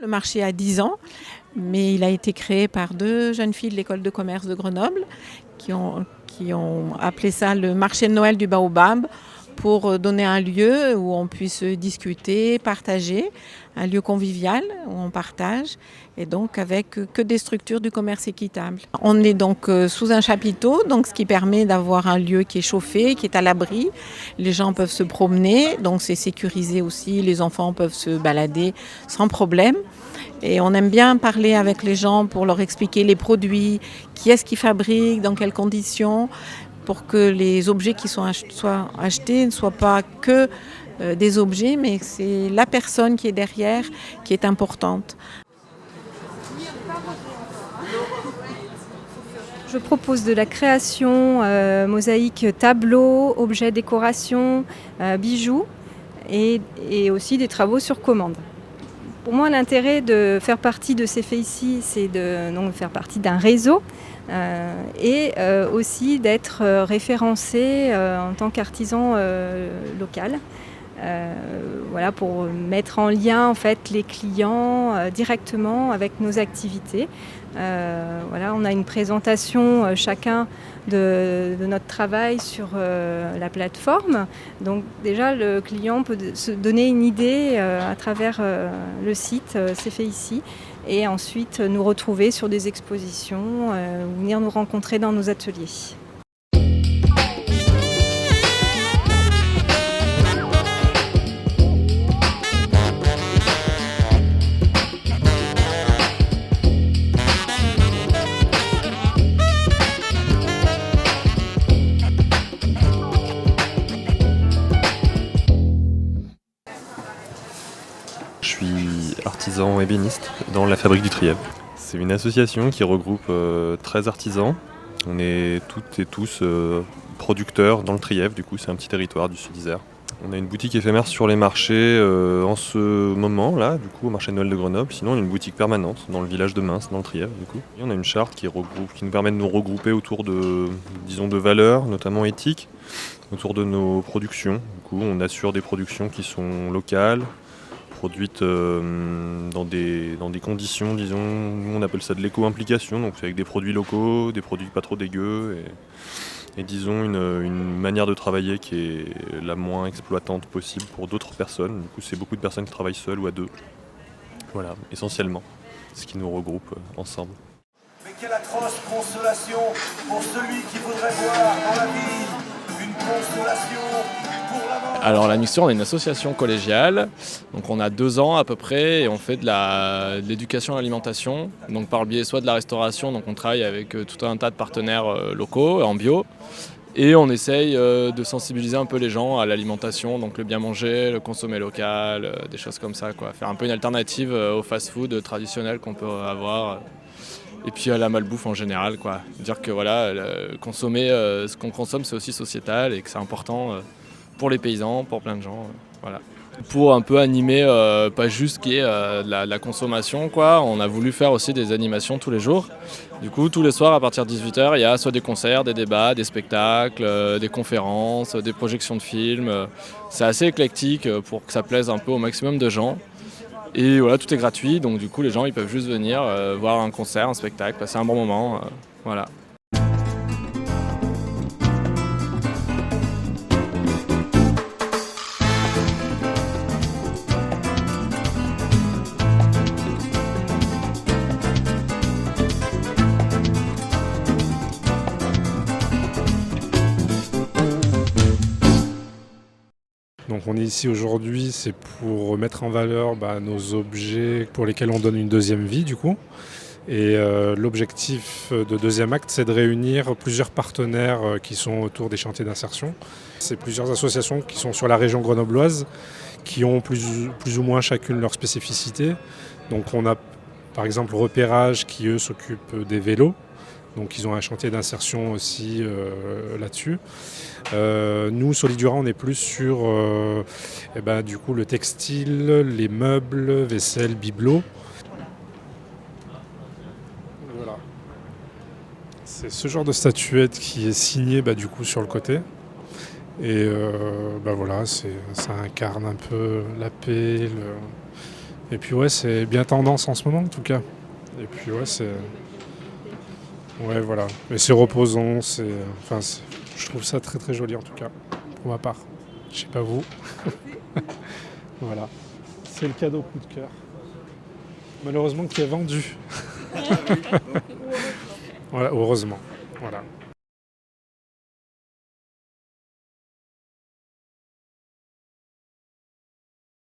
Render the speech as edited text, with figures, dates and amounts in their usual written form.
Le marché a 10 ans, mais il a été créé par 2 jeunes filles de l'école de commerce de Grenoble qui ont appelé ça le marché de Noël du Baobab pour donner un lieu où on puisse discuter, partager, un lieu convivial où on partage et donc avec que des structures du commerce équitable. On est donc sous un chapiteau, donc ce qui permet d'avoir un lieu qui est chauffé, qui est à l'abri. Les gens peuvent se promener, donc c'est sécurisé aussi, les enfants peuvent se balader sans problème. Et on aime bien parler avec les gens pour leur expliquer les produits, qui est-ce qui fabrique, dans quelles conditions, pour que les objets qui soient achetés ne soient pas que des objets, mais que c'est la personne qui est derrière qui est importante. Je propose de la création, mosaïque, tableaux, objets, décoration, bijoux et aussi des travaux sur commande. Pour moi, l'intérêt de faire partie de ces faits ici, c'est de faire partie d'un réseau et aussi d'être référencé en tant qu'artisan local. Voilà, pour mettre en lien en fait, les clients directement avec nos activités. Voilà, on a une présentation chacun de notre travail sur la plateforme. Donc déjà, le client peut se donner une idée à travers le site C'est fait ici et ensuite nous retrouver sur des expositions ou venir nous rencontrer dans nos ateliers. Je suis artisan ébéniste dans la Fabrique du Trièves. C'est une association qui regroupe 13 artisans. On est toutes et tous producteurs dans le Trièves, du coup c'est un petit territoire du Sud-Isère. On a une boutique éphémère sur les marchés en ce moment-là, du coup au marché de Noël de Grenoble. Sinon on a une boutique permanente dans le village de Mins, dans le Trièves, du coup. Et on a une charte qui nous permet de nous regrouper autour de, disons, de valeurs, notamment éthiques, autour de nos productions. Du coup on assure des productions qui sont locales, produites dans des conditions, disons, nous on appelle ça de l'éco-implication, donc c'est avec des produits locaux, des produits pas trop dégueux et disons une manière de travailler qui est la moins exploitante possible pour d'autres personnes. Du coup c'est beaucoup de personnes qui travaillent seules ou à deux. Voilà, essentiellement, ce qui nous regroupe ensemble. Mais quelle atroce consolation pour celui qui voudrait voir dans la vie une consolation pour la mort. Alors la Mixture, on est une association collégiale, donc on a 2 ans à peu près et on fait de l'éducation à l'alimentation, donc par le biais soit de la restauration, donc on travaille avec tout un tas de partenaires locaux en bio et on essaye de sensibiliser un peu les gens à l'alimentation, donc le bien manger, le consommer local, des choses comme ça, quoi. Faire un peu une alternative au fast-food traditionnel qu'on peut avoir. Et puis à la malbouffe en général, quoi. Dire que voilà, consommer ce qu'on consomme c'est aussi sociétal et que c'est important pour les paysans, pour plein de gens. Voilà. Pour un peu animer, pas juste qui est la consommation, quoi. On a voulu faire aussi des animations tous les jours. Du coup, tous les soirs à partir de 18h, il y a soit des concerts, des débats, des spectacles, des conférences, des projections de films. C'est assez éclectique pour que ça plaise un peu au maximum de gens. Et voilà, tout est gratuit, donc du coup les gens ils peuvent juste venir voir un concert, un spectacle, passer un bon moment, voilà. Donc on est ici aujourd'hui, c'est pour mettre en valeur nos objets pour lesquels on donne une deuxième vie du coup. Et l'objectif de deuxième acte, c'est de réunir plusieurs partenaires qui sont autour des chantiers d'insertion. C'est plusieurs associations qui sont sur la région grenobloise, qui ont plus ou moins chacune leur spécificité. Donc on a par exemple Repérage qui eux s'occupent des vélos. Donc ils ont un chantier d'insertion aussi là-dessus. Nous, Solidura, on est plus sur du coup, le textile, les meubles, vaisselle, bibelots. Voilà. C'est ce genre de statuette qui est signée du coup, sur le côté. Et voilà, ça incarne un peu la paix. Et puis ouais, c'est bien tendance en ce moment en tout cas. Et puis ouais, ouais, voilà. Mais c'est reposant, je trouve ça très très joli en tout cas, pour ma part. Je sais pas vous. Voilà. C'est le cadeau coup de cœur. Malheureusement qui est vendu. Voilà, heureusement. Voilà.